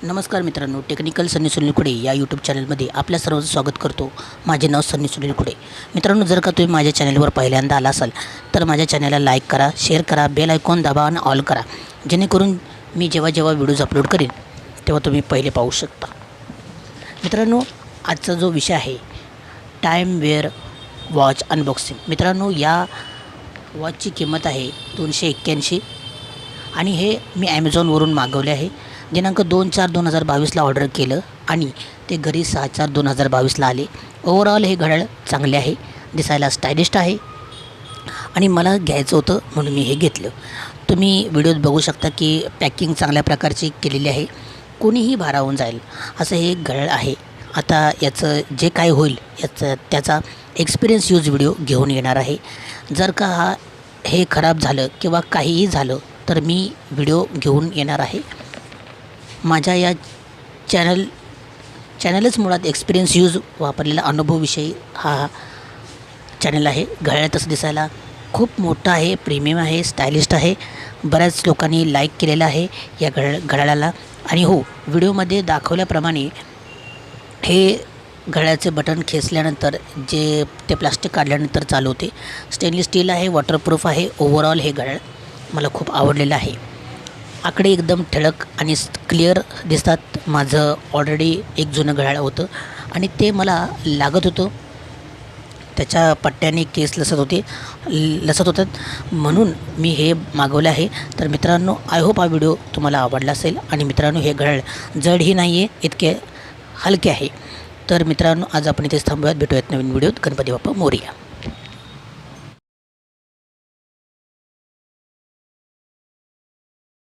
नमस्कार मित्रांनो, technical sunil Khude या यूट्यूब चॅनलमध्ये आपल्या सर्वांचं स्वागत करतो। माझे नाव sunil खुडे। मित्रांनो, जर का तुम्ही माझ्या चॅनलवर पहिल्यांदा आला असाल तर माझ्या चॅनलला लाईक करा, शेअर करा, बेल आयकॉन दाबा आणि ऑल करा, जेणेकरून मी जेव्हा व्हिडिओज अपलोड करेन तेव्हा तुम्ही पहिले पाहू शकता। मित्रांनो, आजचा जो विषय आहे टाइम वेअर वॉच अनबॉक्सिंग। मित्रांनो, या वॉचची किंमत आहे 281 आणि हे मी ॲमेझॉनवरून मागवले आहे। दिनांक 2/4/2022ला ऑर्डर केलं आणि ते घरी 6/4/2022ला आले। ओव्हरऑल हे घड्याळ चांगले आहे, दिसायला स्टायलिश आहे आणि मला घ्यायचं होतं म्हणून मी हे घेतलं। तुम्ही व्हिडिओत बघू शकता की पॅकिंग चांगल्या प्रकारची केलेली आहे, कोणीही भारावून जाईल असं हे घड्याळ आहे। आता याचं जे काय होईल त्याचा एक्सपिरियन्स यूज व्हिडिओ घेऊन येणार आहे। जर का हे खराब झालं किंवा काहीही झालं तर मी व्हिडिओ घेऊन येणार आहे। माझ्या या चॅनलच मुळात एक्सपिरियन्स यूज वापरलेला अनुभवविषयी हा चॅनल आहे। घड्याळ तसं दिसायला खूप मोठा आहे, प्रीमियम आहे, स्टायलिश आहे, बऱ्याच लोकांनी लाईक केलेलं आहे या घड्याळाला। आणि हो, व्हिडिओमध्ये दाखवल्याप्रमाणे हे घड्याळाचे बटन खेचल्यानंतर जे ते प्लास्टिक काढल्यानंतर चालू होते। स्टेनलेस स्टील आहे, वॉटरप्रूफ आहे। ओव्हरऑल हे घड्याळ मला खूप आवडलेलं आहे। आकडे एकदम ठळक आणि क्लिअर दिसतात। माझं ऑलरेडी एक जुनं घड्याळ होतं आणि ते मला लागत होतं, त्याच्या पट्ट्याने केस लसत होतात म्हणून मी हे मागवलं आहे। तर मित्रांनो, आय होप हा व्हिडिओ तुम्हाला आवडला असेल। आणि मित्रांनो, हे घड्याळ जडही नाही आहे, इतके हलके आहे। तर मित्रांनो, आज आपण इथेच थांबूयात, भेटूयात नवीन व्हिडिओत। गणपती बाप्पा मोरया।